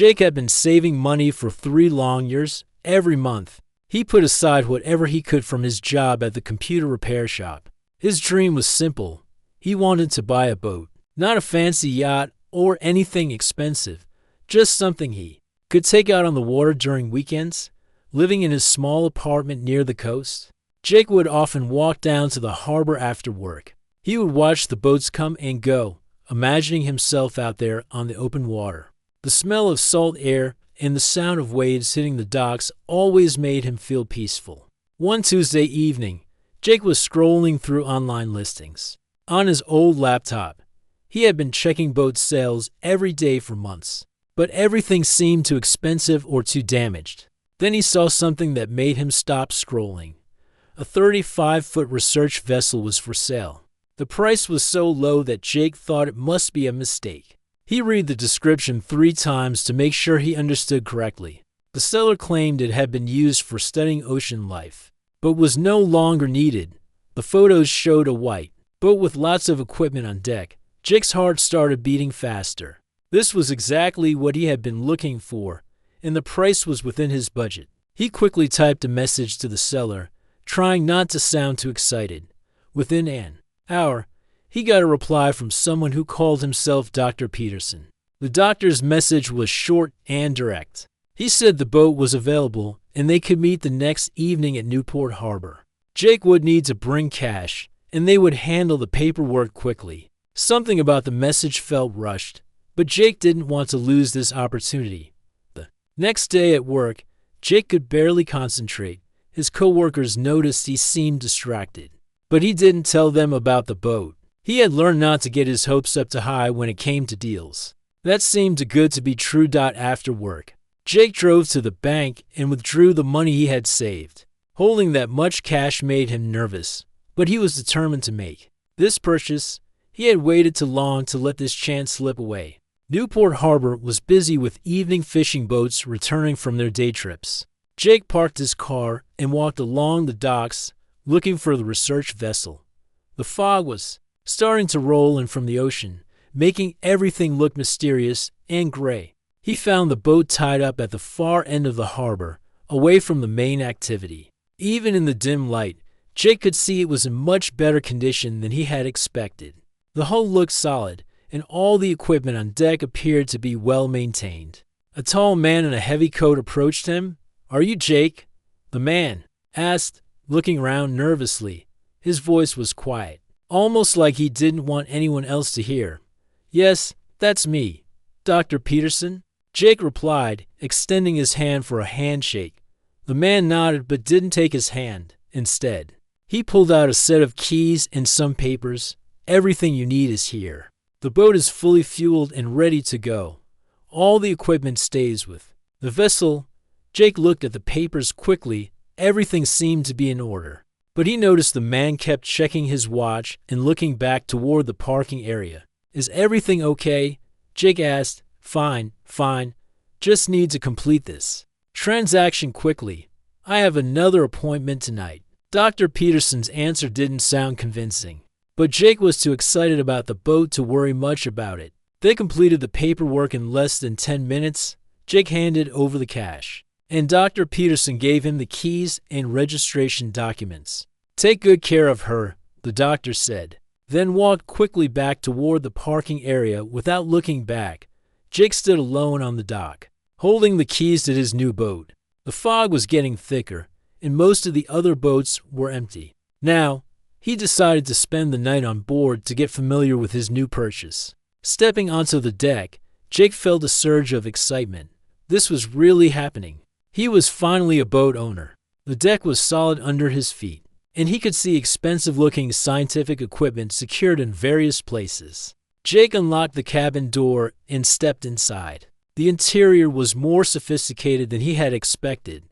Jake had been saving money for 3 long years. Every month, he put aside whatever he could from his job at the computer repair shop. His dream was simple. He wanted to buy a boat. Not a fancy yacht or anything expensive, just something he could take out on the water during weekends. Living in his small apartment near the coast, Jake would often walk down to the harbor after work. He would watch the boats come and go, imagining himself out there on the open water. The smell of salt air and the sound of waves hitting the docks always made him feel peaceful. One Tuesday evening, Jake was scrolling through online listings. On his old laptop, he had been checking boat sales every day for months, but everything seemed too expensive or too damaged. Then he saw something that made him stop scrolling. A 35-foot research vessel was for sale. The price was so low that Jake thought it must be a mistake. He read the description 3 times to make sure he understood correctly. The seller claimed it had been used for studying ocean life, but was no longer needed. The photos showed a white boat with lots of equipment on deck. Jake's heart started beating faster. This was exactly what he had been looking for, and the price was within his budget. He quickly typed a message to the seller, trying not to sound too excited. Within an hour, he got a reply from someone who called himself Dr. Peterson. The doctor's message was short and direct. He said the boat was available and they could meet the next evening at Newport Harbor. Jake would need to bring cash, and they would handle the paperwork quickly. Something about the message felt rushed, but Jake didn't want to lose this opportunity. The next day at work, Jake could barely concentrate. His coworkers noticed he seemed distracted, but he didn't tell them about the boat. He had learned not to get his hopes up too high when it came to deals. That seemed too good to be true. After work, Jake drove to the bank and withdrew the money he had saved. Holding that much cash made him nervous, but he was determined to make this purchase. He had waited too long to let this chance slip away. Newport Harbor was busy with evening fishing boats returning from their day trips. Jake parked his car and walked along the docks looking for the research vessel. The fog was starting to roll in from the ocean, making everything look mysterious and gray. He found the boat tied up at the far end of the harbor, away from the main activity. Even in the dim light, Jake could see it was in much better condition than he had expected. The hull looked solid, and all the equipment on deck appeared to be well maintained. A tall man in a heavy coat approached him. "Are you Jake?" the man asked, looking around nervously. His voice was quiet, almost like he didn't want anyone else to hear. "Yes, that's me, Dr. Peterson," Jake replied, extending his hand for a handshake. The man nodded but didn't take his hand. Instead, he pulled out a set of keys and some papers. "Everything you need is here. The boat is fully fueled and ready to go. All the equipment stays with the vessel." Jake looked at the papers quickly. Everything seemed to be in order, but he noticed the man kept checking his watch and looking back toward the parking area. "Is everything okay?" Jake asked. Fine. Just need to complete this transaction quickly. I have another appointment tonight." Dr. Peterson's answer didn't sound convincing, but Jake was too excited about the boat to worry much about it. They completed the paperwork in less than 10 minutes. Jake handed over the cash, and Dr. Peterson gave him the keys and registration documents. "Take good care of her," the doctor said, then walked quickly back toward the parking area without looking back. Jake stood alone on the dock, holding the keys to his new boat. The fog was getting thicker, and most of the other boats were empty. Now, he decided to spend the night on board to get familiar with his new purchase. Stepping onto the deck, Jake felt a surge of excitement. This was really happening. He was finally a boat owner. The deck was solid under his feet, and he could see expensive-looking scientific equipment secured in various places. Jake unlocked the cabin door and stepped inside. The interior was more sophisticated than he had expected.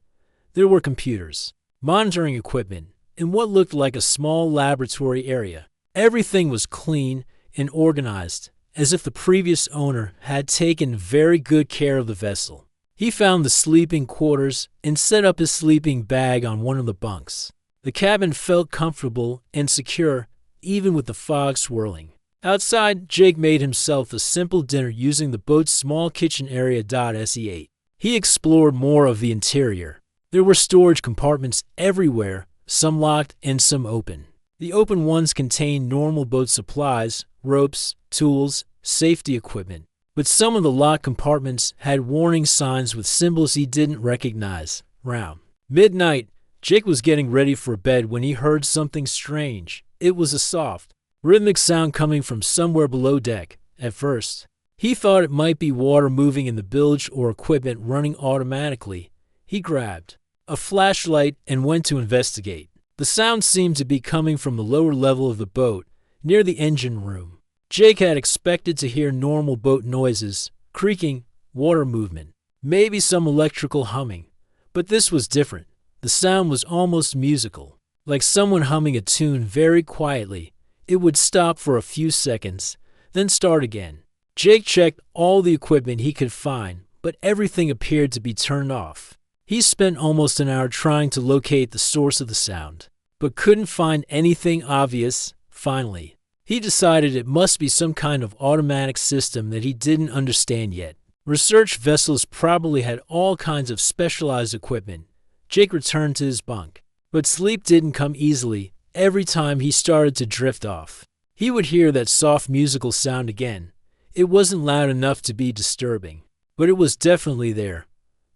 There were computers, monitoring equipment, and what looked like a small laboratory area. Everything was clean and organized, as if the previous owner had taken very good care of the vessel. He found the sleeping quarters and set up his sleeping bag on one of the bunks. The cabin felt comfortable and secure, even with the fog swirling. Outside, Jake made himself a simple dinner using the boat's small kitchen area. As he ate, he explored more of the interior. There were storage compartments everywhere, some locked and some open. The open ones contained normal boat supplies, ropes, tools, safety equipment. But some of the locked compartments had warning signs with symbols he didn't recognize. Round midnight, Jake was getting ready for bed when he heard something strange. It was a soft, rhythmic sound coming from somewhere below deck. At first, he thought it might be water moving in the bilge or equipment running automatically. He grabbed a flashlight and went to investigate. The sound seemed to be coming from the lower level of the boat, near the engine room. Jake had expected to hear normal boat noises, creaking, water movement, maybe some electrical humming. But this was different. The sound was almost musical, like someone humming a tune very quietly. It would stop for a few seconds, then start again. Jake checked all the equipment he could find, but everything appeared to be turned off. He spent almost an hour trying to locate the source of the sound, but couldn't find anything obvious. Finally, he decided it must be some kind of automatic system that he didn't understand yet. Research vessels probably had all kinds of specialized equipment. Jake returned to his bunk, but sleep didn't come easily. Every time he started to drift off, he would hear that soft musical sound again. It wasn't loud enough to be disturbing, but it was definitely there,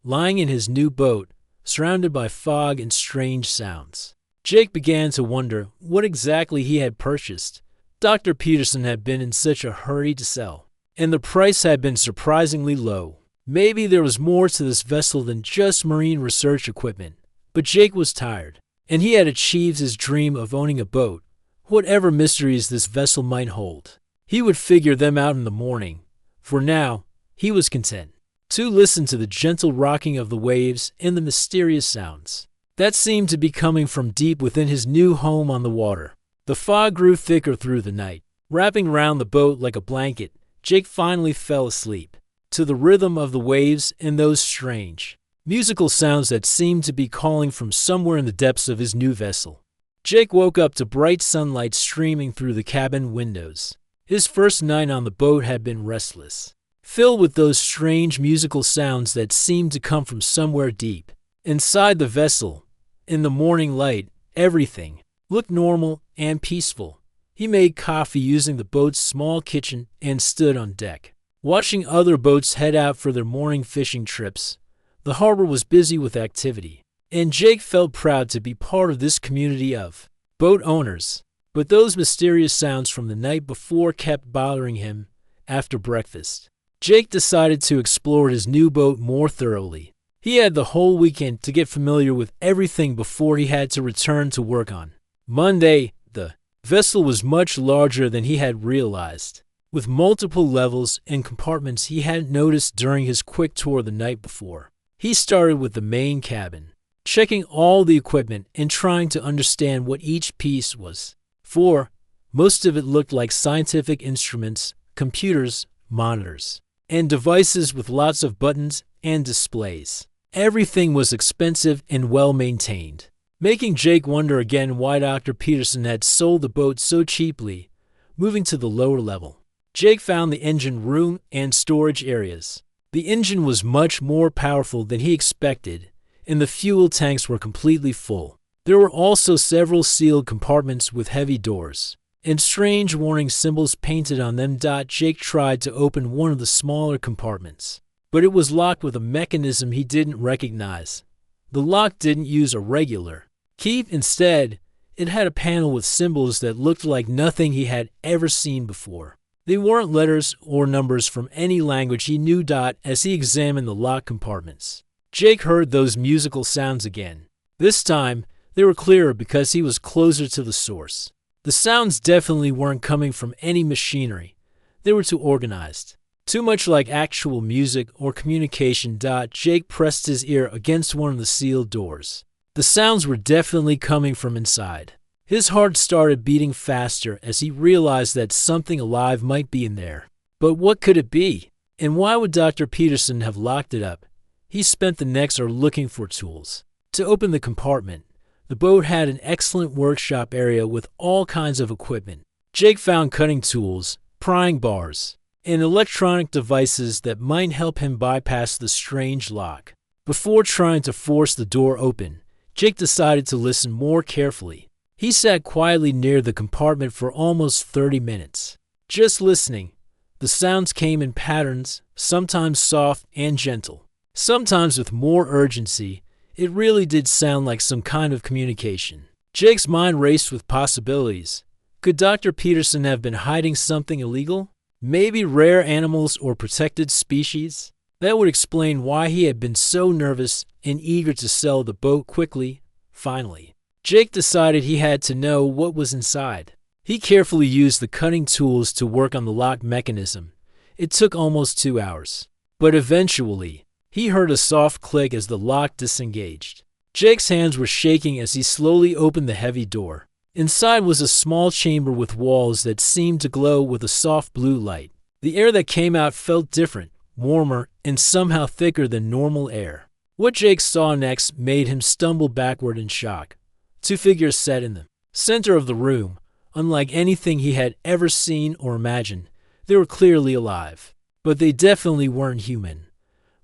lying in his new boat, surrounded by fog and strange sounds. Jake began to wonder what exactly he had purchased. Dr. Peterson had been in such a hurry to sell, and the price had been surprisingly low. Maybe there was more to this vessel than just marine research equipment. But Jake was tired, and he had achieved his dream of owning a boat. Whatever mysteries this vessel might hold, he would figure them out in the morning. For now, he was content to listen to the gentle rocking of the waves and the mysterious sounds that seemed to be coming from deep within his new home on the water. The fog grew thicker through the night, wrapping around the boat like a blanket. Jake finally fell asleep to the rhythm of the waves and those strange, musical sounds that seemed to be calling from somewhere in the depths of his new vessel. Jake woke up to bright sunlight streaming through the cabin windows. His first night on the boat had been restless, filled with those strange musical sounds that seemed to come from somewhere deep inside the vessel. In the morning light, everything looked normal and peaceful. He made coffee using the boat's small kitchen and stood on deck, watching other boats head out for their morning fishing trips. The harbor was busy with activity, and Jake felt proud to be part of this community of boat owners. But those mysterious sounds from the night before kept bothering him. After breakfast, Jake decided to explore his new boat more thoroughly. He had the whole weekend to get familiar with everything before he had to return to work on Monday. The vessel was much larger than he had realized, with multiple levels and compartments he hadn't noticed during his quick tour the night before. He started with the main cabin, checking all the equipment and trying to understand what each piece was for. Most of it looked like scientific instruments, computers, monitors, and devices with lots of buttons and displays. Everything was expensive and well maintained, making Jake wonder again why Dr. Peterson had sold the boat so cheaply. Moving to the lower level, Jake found the engine room and storage areas. The engine was much more powerful than he expected, and the fuel tanks were completely full. There were also several sealed compartments with heavy doors and strange warning symbols painted on them. Jake tried to open one of the smaller compartments, but it was locked with a mechanism he didn't recognize. The lock didn't use a regular key. Instead, it had a panel with symbols that looked like nothing he had ever seen before. They weren't letters or numbers from any language he knew. As he examined the locked compartments, Jake heard those musical sounds again. This time, they were clearer because he was closer to the source. The sounds definitely weren't coming from any machinery. They were too organized, too much like actual music or communication. Jake pressed his ear against one of the sealed doors. The sounds were definitely coming from inside. His heart started beating faster as he realized that something alive might be in there. But what could it be? And why would Dr. Peterson have locked it up? He spent the next hour looking for tools to open the compartment. The boat had an excellent workshop area with all kinds of equipment. Jake found cutting tools, prying bars, and electronic devices that might help him bypass the strange lock. Before trying to force the door open, Jake decided to listen more carefully. He sat quietly near the compartment for almost 30 minutes. Just listening, the sounds came in patterns, sometimes soft and gentle, sometimes with more urgency. It really did sound like some kind of communication. Jake's mind raced with possibilities. Could Dr. Peterson have been hiding something illegal? Maybe rare animals or protected species? That would explain why he had been so nervous and eager to sell the boat quickly. Finally, Jake decided he had to know what was inside. He carefully used the cutting tools to work on the lock mechanism. It took almost 2 hours. But eventually, he heard a soft click as the lock disengaged. Jake's hands were shaking as he slowly opened the heavy door. Inside was a small chamber with walls that seemed to glow with a soft blue light. The air that came out felt different, warmer, and somehow thicker than normal air. What Jake saw next made him stumble backward in shock. 2 figures sat in the center of the room. Unlike anything he had ever seen or imagined, they were clearly alive. But they definitely weren't human.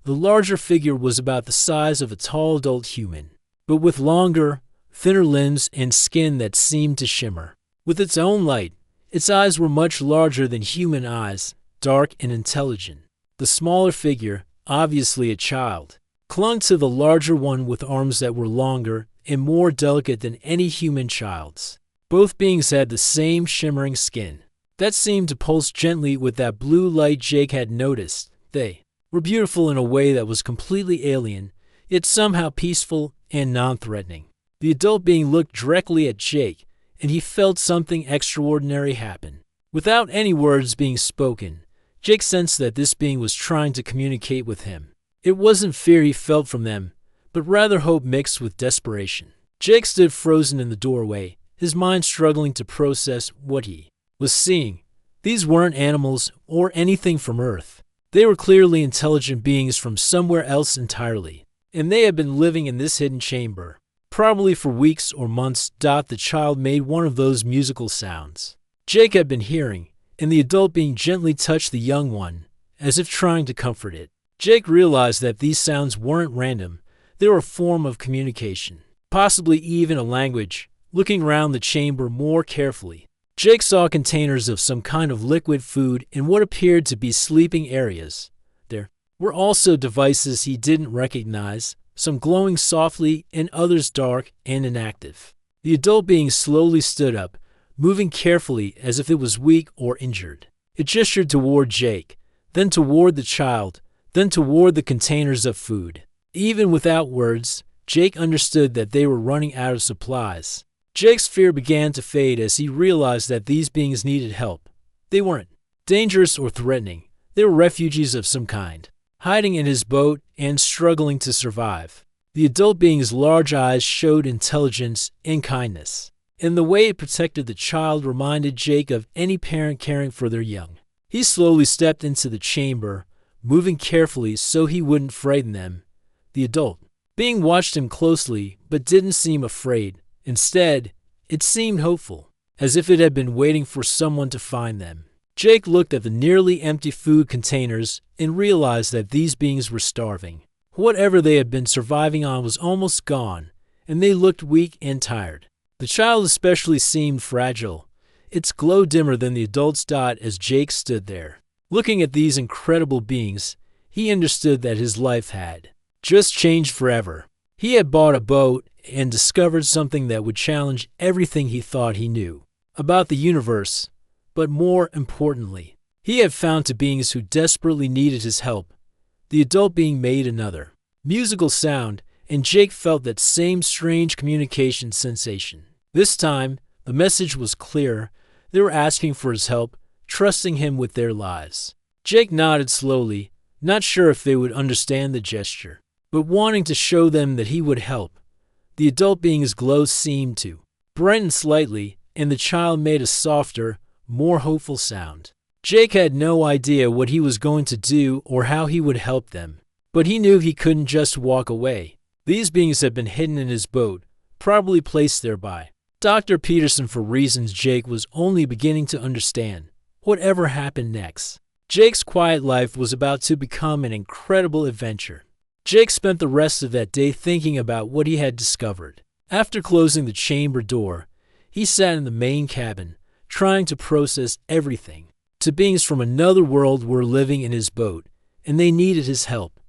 The larger figure was about the size of a tall adult human, but with longer, thinner limbs and skin that seemed to shimmer. With its own light, its eyes were much larger than human eyes, dark and intelligent. The smaller figure, obviously a child, clung to the larger one with arms that were longer and more delicate than any human child's. Both beings had the same shimmering skin that seemed to pulse gently with that blue light Jake had noticed. They were beautiful in a way that was completely alien, yet somehow peaceful and non-threatening. The adult being looked directly at Jake, and he felt something extraordinary happen. Without any words being spoken, Jake sensed that this being was trying to communicate with him. It wasn't fear he felt from them, but rather hope mixed with desperation. Jake stood frozen in the doorway, his mind struggling to process what he was seeing. These weren't animals or anything from Earth. They were clearly intelligent beings from somewhere else entirely, and they had been living in this hidden chamber. Probably for weeks or months. The child made one of those musical sounds Jake had been hearing, and the adult being gently touched the young one, as if trying to comfort it. Jake realized that these sounds weren't random. They were a form of communication, possibly even a language. Looking around the chamber more carefully, Jake saw containers of some kind of liquid food in what appeared to be sleeping areas. There were also devices he didn't recognize, some glowing softly and others dark and inactive. The adult being slowly stood up, moving carefully as if it was weak or injured. It gestured toward Jake, then toward the child, then toward the containers of food. Even without words, Jake understood that they were running out of supplies. Jake's fear began to fade as he realized that these beings needed help. They weren't dangerous or threatening. They were refugees of some kind, hiding in his boat and struggling to survive. The adult being's large eyes showed intelligence and kindness, and the way it protected the child reminded Jake of any parent caring for their young. He slowly stepped into the chamber, moving carefully so he wouldn't frighten them. The adult being watched him closely but didn't seem afraid. Instead, it seemed hopeful, as if it had been waiting for someone to find them. Jake looked at the nearly empty food containers and realized that these beings were starving. Whatever they had been surviving on was almost gone, and they looked weak and tired. The child especially seemed fragile, its glow dimmer than the adult's. As Jake stood there, looking at these incredible beings, he understood that his life had just changed forever. He had bought a boat and discovered something that would challenge everything he thought he knew about the universe. But more importantly, he had found two beings who desperately needed his help. The adult being made another musical sound, and Jake felt that same strange communication sensation. This time, the message was clear. They were asking for his help, trusting him with their lives. Jake nodded slowly, not sure if they would understand the gesture, but wanting to show them that he would help. The adult being's glow seemed to brighten slightly, and the child made a softer, more hopeful sound. Jake had no idea what he was going to do or how he would help them, but he knew he couldn't just walk away. These beings had been hidden in his boat, probably placed there by Dr. Peterson, for reasons Jake was only beginning to understand. Whatever happened next, Jake's quiet life was about to become an incredible adventure. Jake spent the rest of that day thinking about what he had discovered. After closing the chamber door, he sat in the main cabin, trying to process everything. Two beings from another world were living in his boat, and they needed his help.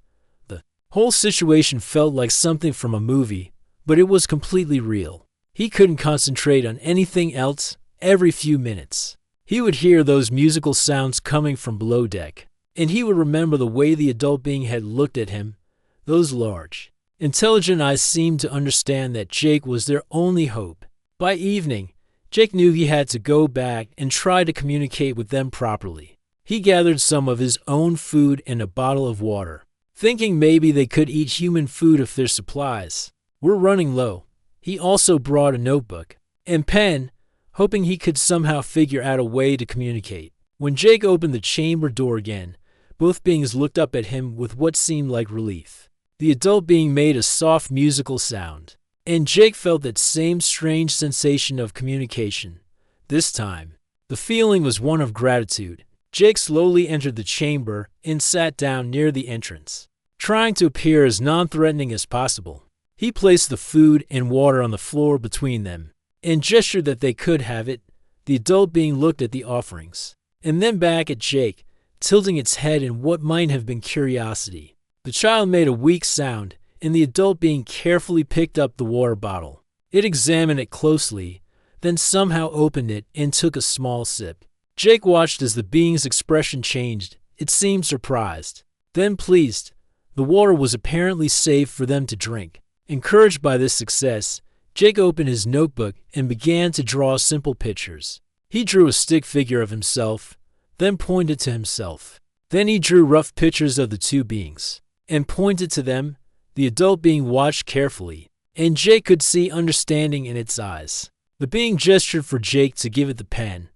The whole situation felt like something from a movie, but it was completely real. He couldn't concentrate on anything else. Every few minutes, he would hear those musical sounds coming from below deck, and he would remember the way the adult being had looked at him. Those large, intelligent eyes seemed to understand that Jake was their only hope. By evening, Jake knew he had to go back and try to communicate with them properly. He gathered some of his own food and a bottle of water, thinking maybe they could eat human food if their supplies were running low. He also brought a notebook and pen, hoping he could somehow figure out a way to communicate. When Jake opened the chamber door again, both beings looked up at him with what seemed like relief. The adult being made a soft musical sound, and Jake felt that same strange sensation of communication. This time, the feeling was one of gratitude. Jake slowly entered the chamber and sat down near the entrance, trying to appear as non-threatening as possible. He placed the food and water on the floor between them and gestured that they could have it. The adult being looked at the offerings and then back at Jake, tilting its head in what might have been curiosity. The child made a weak sound, and the adult being carefully picked up the water bottle. It examined it closely, then somehow opened it and took a small sip. Jake watched as the being's expression changed. It seemed surprised, then pleased. The water was apparently safe for them to drink. Encouraged by this success, Jake opened his notebook and began to draw simple pictures. He drew a stick figure of himself, then pointed to himself. Then he drew rough pictures of the two beings and pointed to them. The adult being watched carefully, and Jake could see understanding in its eyes. The being gestured for Jake to give it the pen,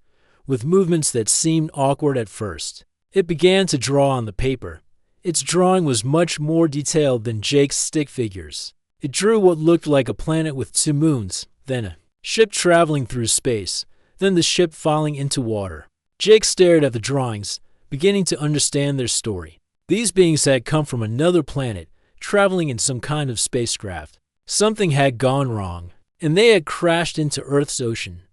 with movements that seemed awkward at first. It began to draw on the paper. Its drawing was much more detailed than Jake's stick figures. It drew what looked like a planet with two moons, then a ship traveling through space, then the ship falling into water. Jake stared at the drawings, beginning to understand their story. These beings had come from another planet, traveling in some kind of spacecraft. Something had gone wrong, and they had crashed into Earth's ocean.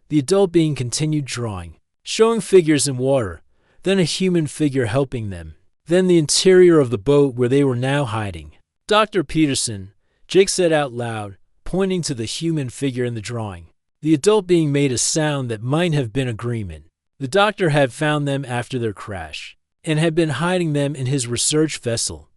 The adult being continued drawing, showing figures in water, then a human figure helping them, then the interior of the boat where they were now hiding. Dr. Peterson, Jake said out loud, pointing to the human figure in the drawing. The adult being made a sound that might have been agreement. The doctor had found them after their crash, and had been hiding them in his research vessel.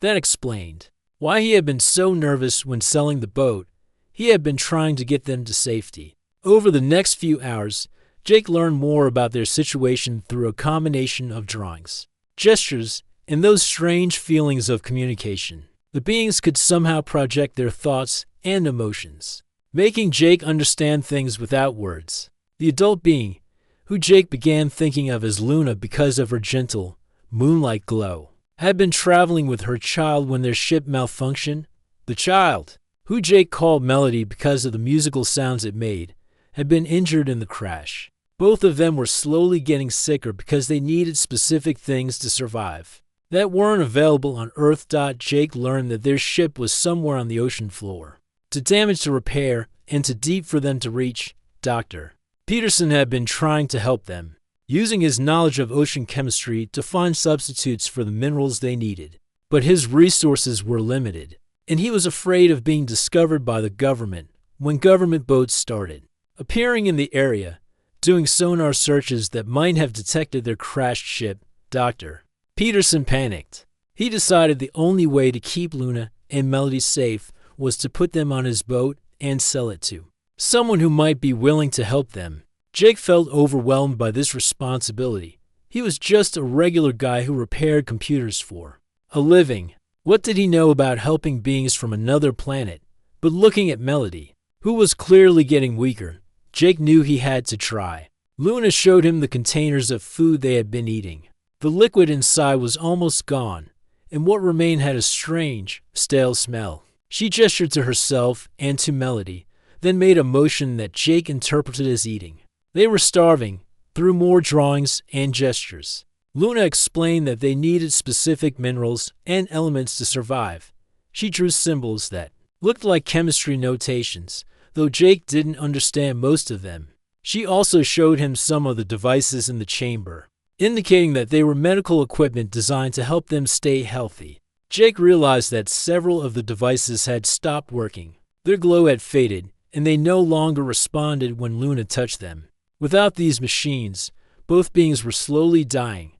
That explained why he had been so nervous when selling the boat. He had been trying to get them to safety. Over the next few hours, Jake learned more about their situation through a combination of drawings, gestures, and those strange feelings of communication. The beings could somehow project their thoughts and emotions, making Jake understand things without words. The adult being, who Jake began thinking of as Luna because of her gentle, moonlight glow, had been traveling with her child when their ship malfunctioned. The child, who Jake called Melody because of the musical sounds it made, had been injured in the crash. Both of them were slowly getting sicker because they needed specific things to survive that weren't available on Earth. Jake learned that their ship was somewhere on the ocean floor, too damaged to repair and too deep for them to reach. Dr. Peterson had been trying to help them, using his knowledge of ocean chemistry to find substitutes for the minerals they needed. But his resources were limited, and he was afraid of being discovered by the government when government boats started appearing in the area, doing sonar searches that might have detected their crashed ship. Dr. Peterson panicked. He decided the only way to keep Luna and Melody safe was to put them on his boat and sell it to someone who might be willing to help them. Jake felt overwhelmed by this responsibility. He was just a regular guy who repaired computers for a living. What did he know about helping beings from another planet? But looking at Melody, who was clearly getting weaker, Jake knew he had to try. Luna showed him the containers of food they had been eating. The liquid inside was almost gone, and what remained had a strange, stale smell. She gestured to herself and to Melody, then made a motion that Jake interpreted as eating. They were starving, through more drawings and gestures. Luna explained that they needed specific minerals and elements to survive. She drew symbols that looked like chemistry notations, though Jake didn't understand most of them. She also showed him some of the devices in the chamber, indicating that they were medical equipment designed to help them stay healthy. Jake realized that several of the devices had stopped working. Their glow had faded, and they no longer responded when Luna touched them. Without these machines, both beings were slowly dying.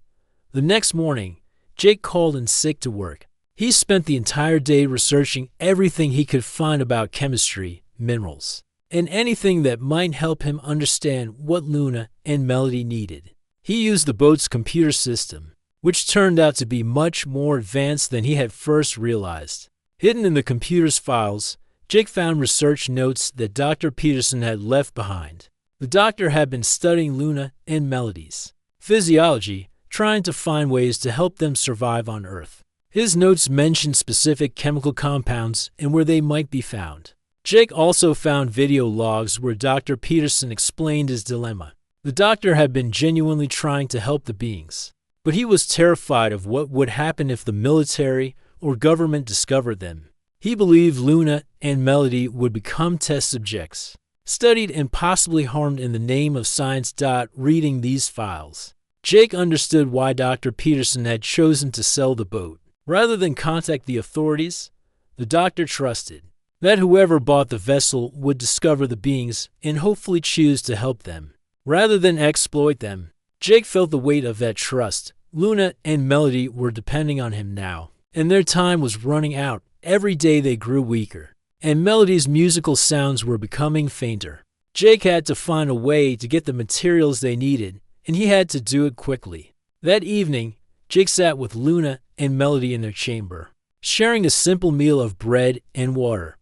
The next morning, Jake called in sick to work. He spent the entire day researching everything he could find about chemistry, minerals, and anything that might help him understand what Luna and Melody needed. He used the boat's computer system, which turned out to be much more advanced than he had first realized. Hidden in the computer's files, Jake found research notes that Dr. Peterson had left behind. The doctor had been studying Luna and Melody's physiology, trying to find ways to help them survive on Earth. His notes mentioned specific chemical compounds and where they might be found. Jake also found video logs where Dr. Peterson explained his dilemma. The doctor had been genuinely trying to help the beings, but he was terrified of what would happen if the military or government discovered them. He believed Luna and Melody would become test subjects, studied and possibly harmed in the name of science. Reading these files, Jake understood why Dr. Peterson had chosen to sell the boat. Rather than contact the authorities, the doctor trusted that whoever bought the vessel would discover the beings and hopefully choose to help them, rather than exploit them. Jake felt the weight of that trust. Luna and Melody were depending on him now, and their time was running out. Every day they grew weaker, and Melody's musical sounds were becoming fainter. Jake had to find a way to get the materials they needed, and he had to do it quickly. That evening, Jake sat with Luna and Melody in their chamber, sharing a simple meal of bread and water.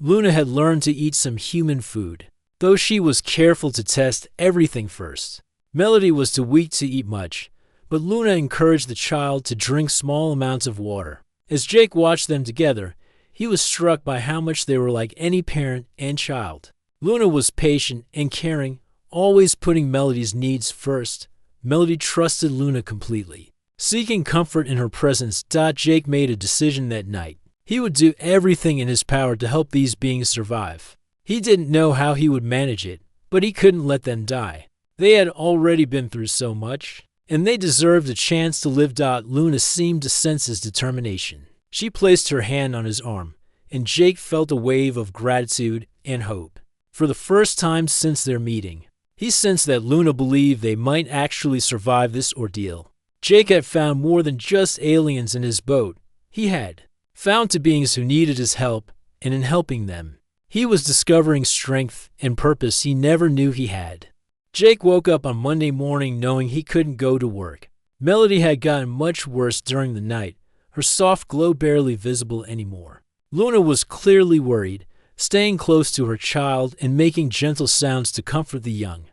Luna had learned to eat some human food, though she was careful to test everything first. Melody was too weak to eat much, but Luna encouraged the child to drink small amounts of water. As Jake watched them together, he was struck by how much they were like any parent and child. Luna was patient and caring, always putting Melody's needs first. Melody trusted Luna completely, seeking comfort in her presence. Jake made a decision that night. He would do everything in his power to help these beings survive. He didn't know how he would manage it, but he couldn't let them die. They had already been through so much, and they deserved a chance to live. Luna seemed to sense his determination. She placed her hand on his arm, and Jake felt a wave of gratitude and hope. For the first time since their meeting, he sensed that Luna believed they might actually survive this ordeal. Jake had found more than just aliens in his boat. He had found two beings who needed his help, and in helping them, he was discovering strength and purpose he never knew he had. Jake woke up on Monday morning knowing he couldn't go to work. Melody had gotten much worse during the night, her soft glow barely visible anymore. Luna was clearly worried, staying close to her child and making gentle sounds to comfort the young.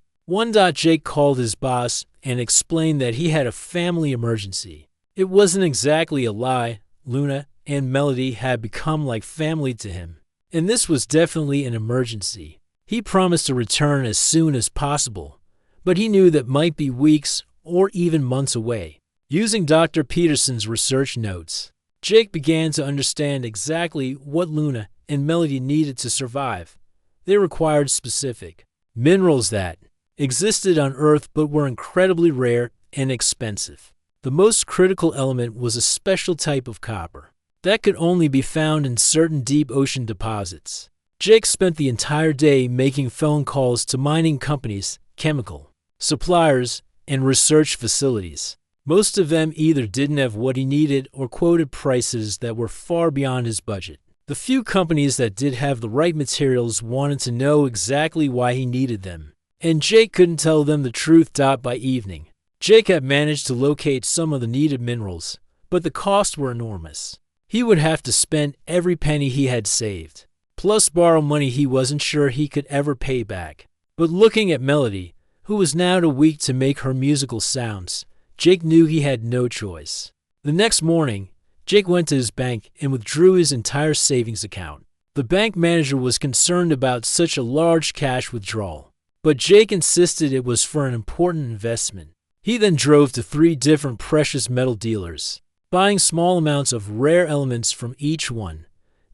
Jake called his boss and explained that he had a family emergency. It wasn't exactly a lie. Luna and Melody had become like family to him, and this was definitely an emergency. He promised to return as soon as possible, but he knew that might be weeks or even months away. Using Dr. Peterson's research notes, Jake began to understand exactly what Luna and Melody needed to survive. They required specific minerals that existed on Earth but were incredibly rare and expensive. The most critical element was a special type of copper that could only be found in certain deep ocean deposits. Jake spent the entire day making phone calls to mining companies, chemical suppliers, and research facilities. Most of them either didn't have what he needed or quoted prices that were far beyond his budget. The few companies that did have the right materials wanted to know exactly why he needed them, and Jake couldn't tell them the truth. By evening, Jake had managed to locate some of the needed minerals, but the costs were enormous. He would have to spend every penny he had saved, plus borrow money he wasn't sure he could ever pay back. But looking at Melody, who was now too weak to make her musical sounds, Jake knew he had no choice. The next morning, Jake went to his bank and withdrew his entire savings account. The bank manager was concerned about such a large cash withdrawal, but Jake insisted it was for an important investment. He then drove to 3 different precious metal dealers, buying small amounts of rare elements from each one.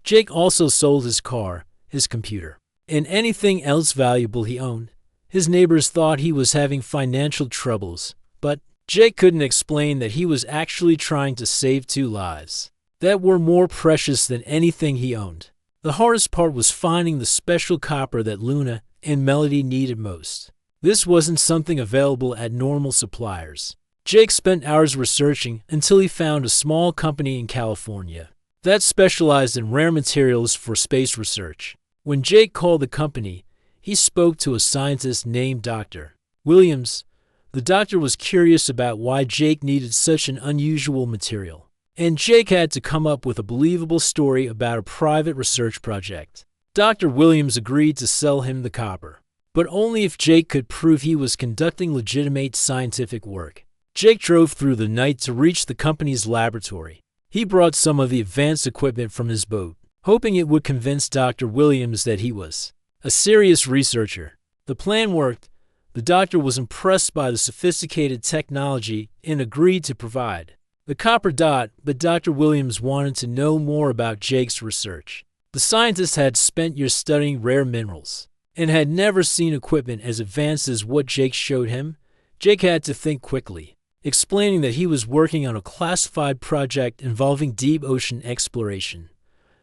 Jake also sold his car, his computer, and anything else valuable he owned. His neighbors thought he was having financial troubles, but Jake couldn't explain that he was actually trying to save 2 lives that were more precious than anything he owned. The hardest part was finding the special copper that Luna and Melody needed most. This wasn't something available at normal suppliers. Jake spent hours researching until he found a small company in California that specialized in rare materials for space research. When Jake called the company, he spoke to a scientist named Dr. Williams. The doctor was curious about why Jake needed such an unusual material, and Jake had to come up with a believable story about a private research project. Dr. Williams agreed to sell him the copper, but only if Jake could prove he was conducting legitimate scientific work. Jake drove through the night to reach the company's laboratory. He brought some of the advanced equipment from his boat, hoping it would convince Dr. Williams that he was a serious researcher. The plan worked. The doctor was impressed by the sophisticated technology and agreed to provide the copper dot, but Dr. Williams wanted to know more about Jake's research. The scientist had spent years studying rare minerals and had never seen equipment as advanced as what Jake showed him. Jake had to think quickly, explaining that he was working on a classified project involving deep ocean exploration.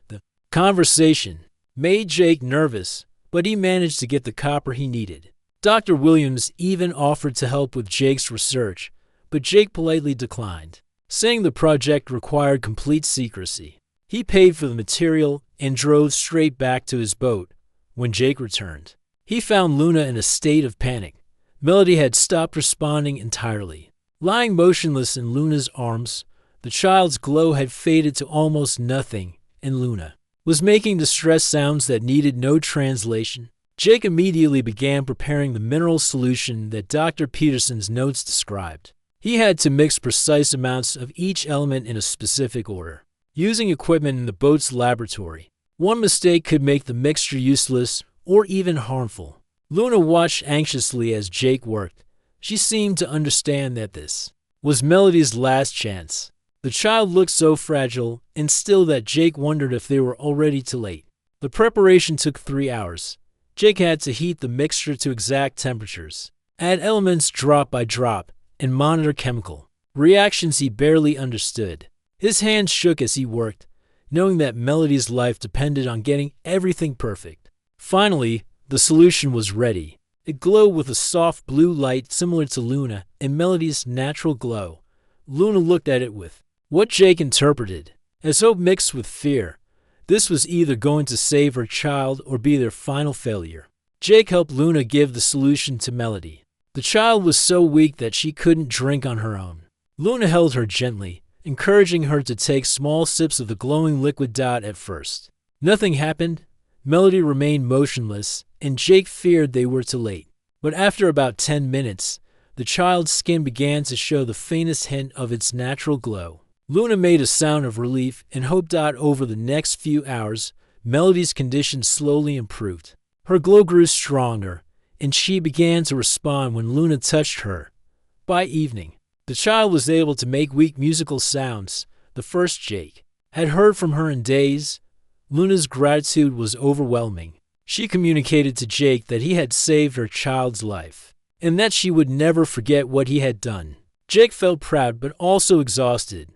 The conversation made Jake nervous, but he managed to get the copper he needed. Dr. Williams even offered to help with Jake's research, but Jake politely declined, saying the project required complete secrecy. He paid for the material and drove straight back to his boat. When Jake returned, he found Luna in a state of panic. Melody had stopped responding entirely. Lying motionless in Luna's arms, the child's glow had faded to almost nothing, and Luna was making distress sounds that needed no translation. Jake immediately began preparing the mineral solution that Dr. Peterson's notes described. He had to mix precise amounts of each element in a specific order, using equipment in the boat's laboratory. One mistake could make the mixture useless or even harmful. Luna watched anxiously as Jake worked. She seemed to understand that this was Melody's last chance. The child looked so fragile and still that Jake wondered if they were already too late. The preparation took 3 hours. Jake had to heat the mixture to exact temperatures, add elements drop by drop, and monitor chemical reactions he barely understood. His hands shook as he worked, knowing that Melody's life depended on getting everything perfect. Finally, the solution was ready. It glowed with a soft blue light similar to Luna and Melody's natural glow. Luna looked at it with what Jake interpreted as hope mixed with fear. This was either going to save her child or be their final failure. Jake helped Luna give the solution to Melody. The child was so weak that she couldn't drink on her own. Luna held her gently, encouraging her to take small sips of the glowing liquid dot at first. Nothing happened. Melody remained motionless, and Jake feared they were too late. But after about 10 minutes, the child's skin began to show the faintest hint of its natural glow. Luna made a sound of relief and hoped that over the next few hours, Melody's condition slowly improved. Her glow grew stronger, and she began to respond when Luna touched her. By evening, the child was able to make weak musical sounds. The first Jake had heard from her in days. Luna's gratitude was overwhelming. She communicated to Jake that he had saved her child's life, and that she would never forget what he had done. Jake felt proud but also exhausted.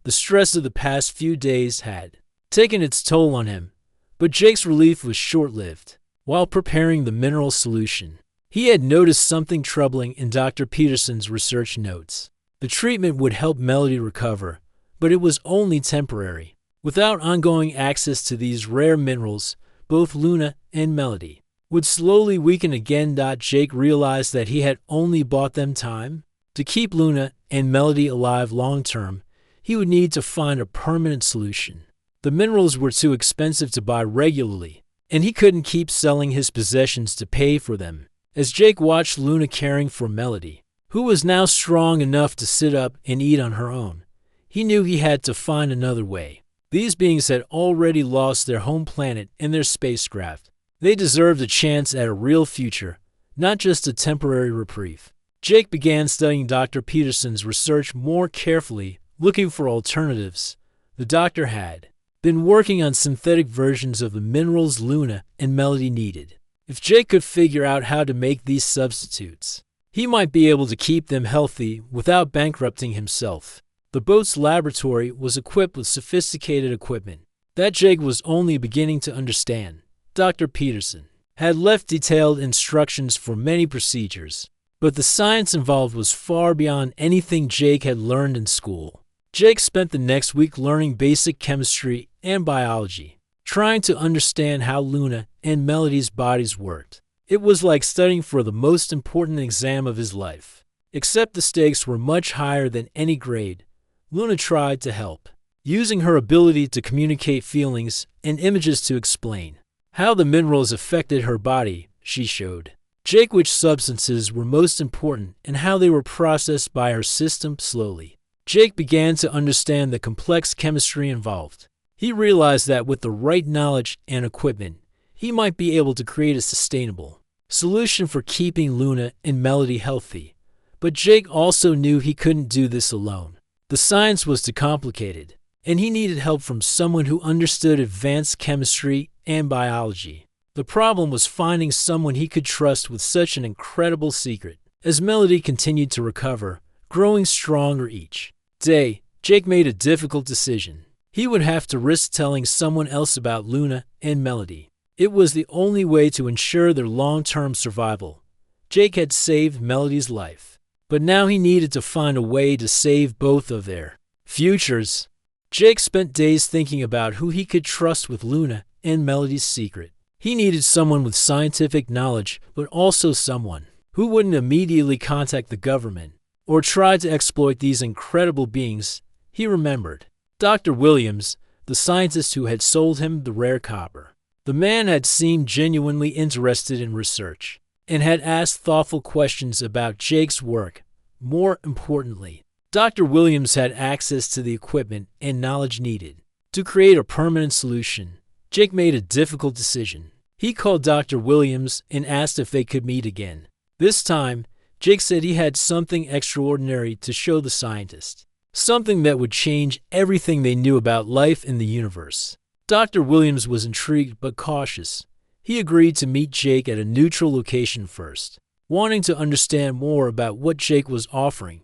The stress of the past few days had taken its toll on him, but Jake's relief was short-lived. While preparing the mineral solution, he had noticed something troubling in Dr. Peterson's research notes. The treatment would help Melody recover, but it was only temporary. Without ongoing access to these rare minerals, both Luna and Melody would slowly weaken again. Jake realized that he had only bought them time. To keep Luna and Melody alive long-term, he would need to find a permanent solution. The minerals were too expensive to buy regularly, and he couldn't keep selling his possessions to pay for them. As Jake watched Luna caring for Melody, who was now strong enough to sit up and eat on her own, he knew he had to find another way. These beings had already lost their home planet and their spacecraft. They deserved a chance at a real future, not just a temporary reprieve. Jake began studying Dr. Peterson's research more carefully, looking for alternatives. The doctor had been working on synthetic versions of the minerals Luna and Melody needed. If Jake could figure out how to make these substitutes, he might be able to keep them healthy without bankrupting himself. The boat's laboratory was equipped with sophisticated equipment that Jake was only beginning to understand. Dr. Peterson had left detailed instructions for many procedures, but the science involved was far beyond anything Jake had learned in school. Jake spent the next week learning basic chemistry and biology, trying to understand how Luna and Melody's bodies worked. It was like studying for the most important exam of his life. Except the stakes were much higher than any grade. Luna tried to help, using her ability to communicate feelings and images to explain how the minerals affected her body. She showed Jake which substances were most important and how they were processed by her system slowly. Jake began to understand the complex chemistry involved. He realized that with the right knowledge and equipment, he might be able to create a sustainable solution for keeping Luna and Melody healthy. But Jake also knew he couldn't do this alone. The science was too complicated, and he needed help from someone who understood advanced chemistry and biology. The problem was finding someone he could trust with such an incredible secret. As Melody continued to recover, growing stronger each day, Jake made a difficult decision. He would have to risk telling someone else about Luna and Melody. It was the only way to ensure their long-term survival. Jake had saved Melody's life, but now he needed to find a way to save both of their futures. Jake spent days thinking about who he could trust with Luna and Melody's secret. He needed someone with scientific knowledge, but also someone who wouldn't immediately contact the government or try to exploit these incredible beings. He remembered Dr. Williams, the scientist who had sold him the rare copper. The man had seemed genuinely interested in research and had asked thoughtful questions about Jake's work. More importantly, Dr. Williams had access to the equipment and knowledge needed to create a permanent solution. Jake made a difficult decision. He called Dr. Williams and asked if they could meet again. This time, Jake said he had something extraordinary to show the scientist, something that would change everything they knew about life in the universe. Dr. Williams was intrigued but cautious. He agreed to meet Jake at a neutral location first, wanting to understand more about what Jake was offering.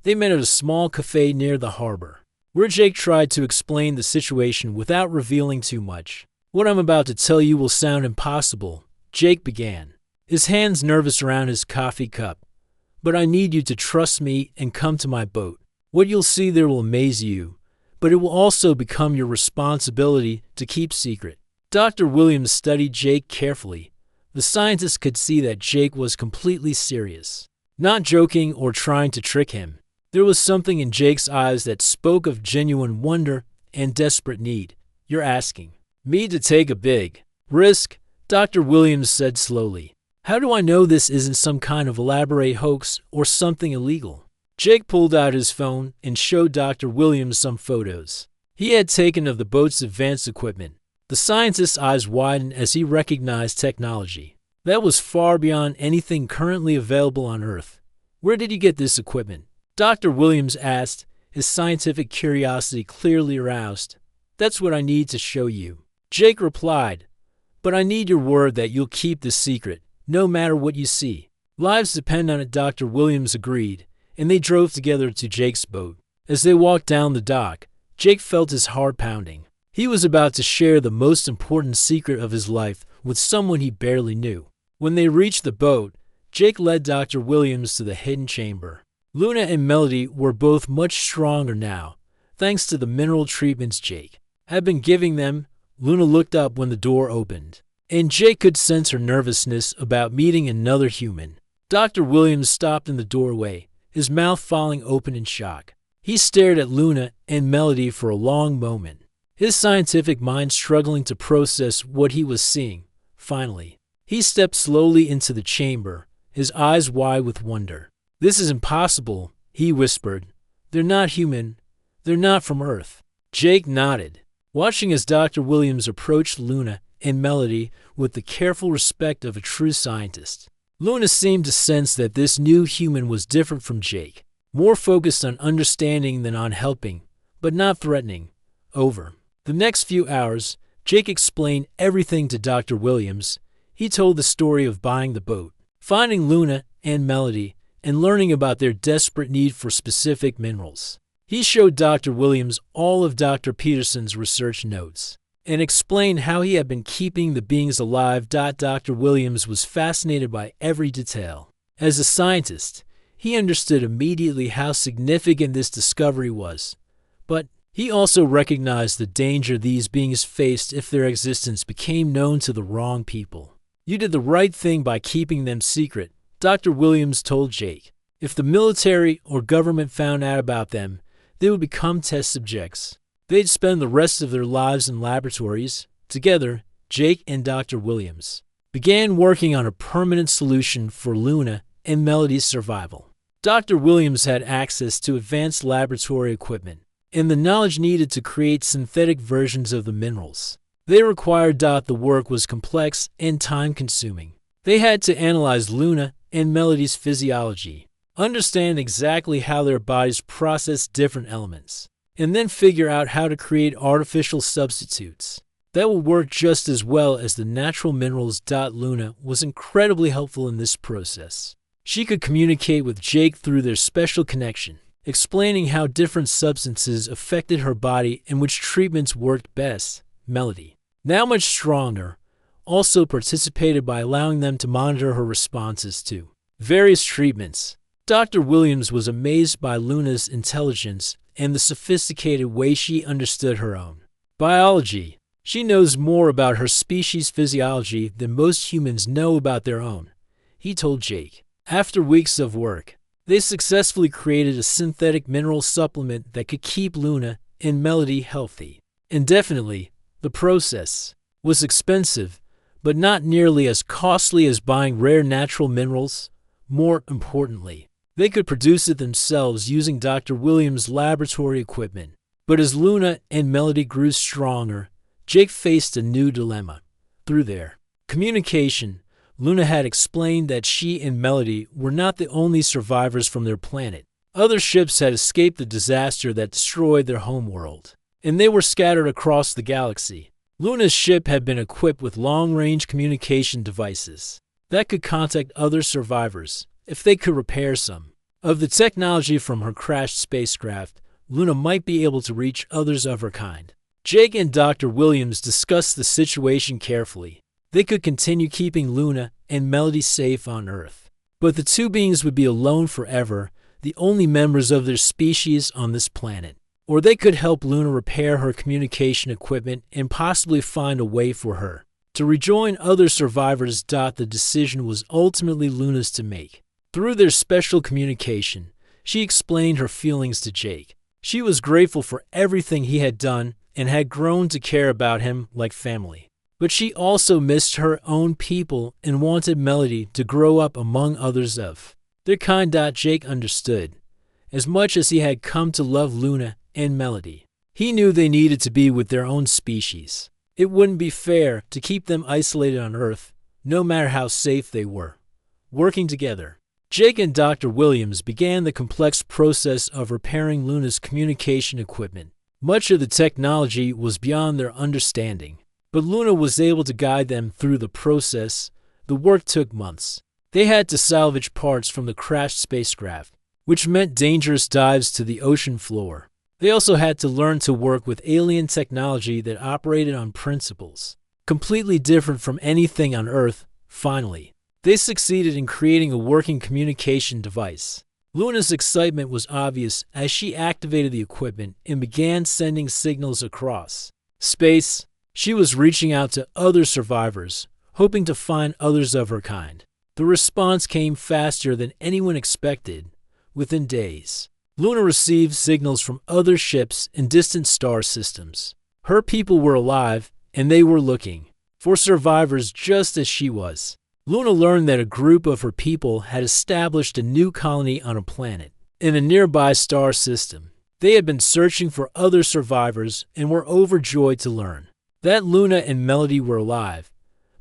They met at a small cafe near the harbor, where Jake tried to explain the situation without revealing too much. "What I'm about to tell you will sound impossible," Jake began, his hands nervous around his coffee cup. "But I need you to trust me and come to my boat. What you'll see there will amaze you, but it will also become your responsibility to keep secret." Dr. Williams studied Jake carefully. The scientist could see that Jake was completely serious, not joking or trying to trick him. There was something in Jake's eyes that spoke of genuine wonder and desperate need. "You're asking me to take a big risk," Dr. Williams said slowly. "How do I know this isn't some kind of elaborate hoax or something illegal?" Jake pulled out his phone and showed Dr. Williams some photos he had taken of the boat's advanced equipment. The scientist's eyes widened as he recognized technology that was far beyond anything currently available on Earth. "Where did you get this equipment?" Dr. Williams asked, his scientific curiosity clearly aroused. "That's what I need to show you," Jake replied. "But I need your word that you'll keep this secret, no matter what you see." "Lives depend on it," Dr. Williams agreed, and they drove together to Jake's boat. As they walked down the dock, Jake felt his heart pounding. He was about to share the most important secret of his life with someone he barely knew. When they reached the boat, Jake led Dr. Williams to the hidden chamber. Luna and Melody were both much stronger now, thanks to the mineral treatments Jake had been giving them. Luna looked up when the door opened, and Jake could sense her nervousness about meeting another human. Dr. Williams stopped in the doorway, his mouth falling open in shock. He stared at Luna and Melody for a long moment, his scientific mind struggling to process what he was seeing. Finally, he stepped slowly into the chamber, his eyes wide with wonder. "This is impossible," he whispered. "They're not human. They're not from Earth." Jake nodded. watching as Dr. Williams approached Luna and Melody with the careful respect of a true scientist. Luna seemed to sense that this new human was different from Jake, more focused on understanding than on helping, but not threatening. Over the next few hours, Jake explained everything to Dr. Williams. He told the story of buying the boat, finding Luna and Melody, and learning about their desperate need for specific minerals. He showed Dr. Williams all of Dr. Peterson's research notes and explained how he had been keeping the beings alive. Dr. Williams was fascinated by every detail. As a scientist, he understood immediately how significant this discovery was, but he also recognized the danger these beings faced if their existence became known to the wrong people. "You did the right thing by keeping them secret," Dr. Williams told Jake. "If the military or government found out about them, they would become test subjects. They'd spend the rest of their lives in laboratories." Together, Jake and Dr. Williams began working on a permanent solution for Luna and Melody's survival. Dr. Williams had access to advanced laboratory equipment and the knowledge needed to create synthetic versions of the minerals they required. The work was complex and time-consuming. They had to analyze Luna and Melody's physiology, understand exactly how their bodies process different elements, and then figure out how to create artificial substitutes that will work just as well as the natural minerals. Luna was incredibly helpful in this process. She could communicate with Jake through their special connection, explaining how different substances affected her body and which treatments worked best. Melody, now much stronger, also participated by allowing them to monitor her responses to various treatments. Dr. Williams was amazed by Luna's intelligence and the sophisticated way she understood her own biology. "She knows more about her species' physiology than most humans know about their own," he told Jake. After weeks of work, they successfully created a synthetic mineral supplement that could keep Luna and Melody healthy indefinitely. The process was expensive, but not nearly as costly as buying rare natural minerals. More importantly, they could produce it themselves using Dr. Williams' laboratory equipment. But as Luna and Melody grew stronger, Jake faced a new dilemma. Through their communication, Luna had explained that she and Melody were not the only survivors from their planet. Other ships had escaped the disaster that destroyed their homeworld, and they were scattered across the galaxy. Luna's ship had been equipped with long-range communication devices that could contact other survivors if they could repair some of the technology from her crashed spacecraft. Luna might be able to reach others of her kind. Jake and Dr. Williams discussed the situation carefully. They could continue keeping Luna and Melody safe on Earth, but the two beings would be alone forever, the only members of their species on this planet. Or they could help Luna repair her communication equipment and possibly find a way for her to rejoin other survivors. The decision was ultimately Luna's to make. Through their special communication, she explained her feelings to Jake. She was grateful for everything he had done and had grown to care about him like family. But she also missed her own people and wanted Melody to grow up among others of their kind. Jake understood. As much as he had come to love Luna and Melody, he knew they needed to be with their own species. It wouldn't be fair to keep them isolated on Earth, no matter how safe they were. Working together, Jake and Dr. Williams began the complex process of repairing Luna's communication equipment. Much of the technology was beyond their understanding, but Luna was able to guide them through the process. The work took months. They had to salvage parts from the crashed spacecraft, which meant dangerous dives to the ocean floor. They also had to learn to work with alien technology that operated on principles completely different from anything on Earth. Finally, they succeeded in creating a working communication device. Luna's excitement was obvious as she activated the equipment and began sending signals across space. She was reaching out to other survivors, hoping to find others of her kind. The response came faster than anyone expected. Within days, Luna received signals from other ships and distant star systems. Her people were alive, and they were looking for survivors just as she was. Luna learned that a group of her people had established a new colony on a planet in a nearby star system. They had been searching for other survivors and were overjoyed to learn that Luna and Melody were alive,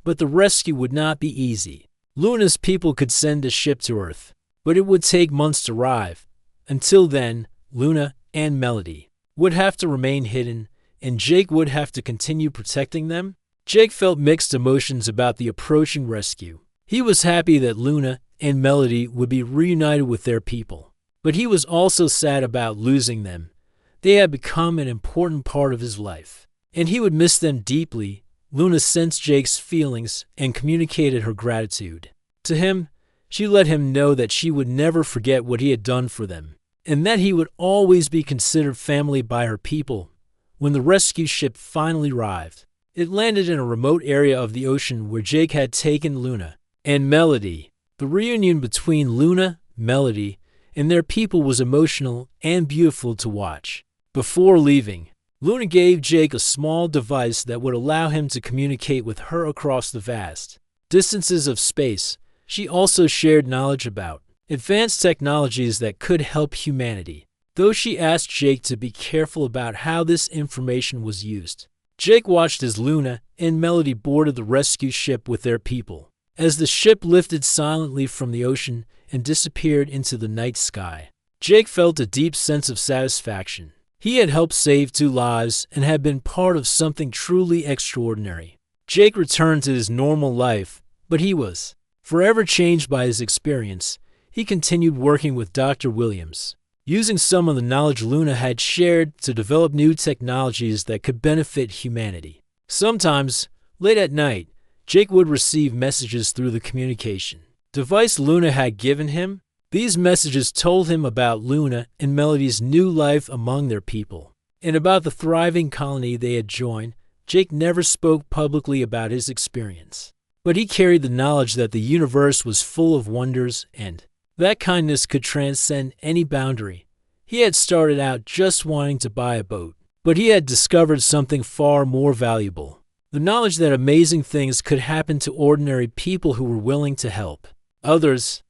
but the rescue would not be easy. Luna's people could send a ship to Earth, but it would take months to arrive. Until then, Luna and Melody would have to remain hidden, and Jake would have to continue protecting them. Jake felt mixed emotions about the approaching rescue. He was happy that Luna and Melody would be reunited with their people, but he was also sad about losing them. They had become an important part of his life, and he would miss them deeply. Luna sensed Jake's feelings and communicated her gratitude. To him, she let him know that she would never forget what he had done for them, and that he would always be considered family by her people. When the rescue ship finally arrived, it landed in a remote area of the ocean where Jake had taken Luna and Melody. The reunion between Luna, Melody, and their people was emotional and beautiful to watch. Before leaving, Luna gave Jake a small device that would allow him to communicate with her across the vast distances of space. She also shared knowledge about advanced technologies that could help humanity, though she asked Jake to be careful about how this information was used. Jake watched as Luna and Melody boarded the rescue ship with their people. As the ship lifted silently from the ocean and disappeared into the night sky, Jake felt a deep sense of satisfaction. He had helped save 2 lives and had been part of something truly extraordinary. Jake returned to his normal life, but he was forever changed by his experience. He continued working with Dr. Williams, using some of the knowledge Luna had shared to develop new technologies that could benefit humanity. Sometimes, late at night, Jake would receive messages through the communication device Luna had given him. These messages told him about Luna and Melody's new life among their people, and about the thriving colony they had joined. Jake never spoke publicly about his experience, but he carried the knowledge that the universe was full of wonders and that kindness could transcend any boundary. He had started out just wanting to buy a boat, but he had discovered something far more valuable: the knowledge that amazing things could happen to ordinary people who were willing to help others.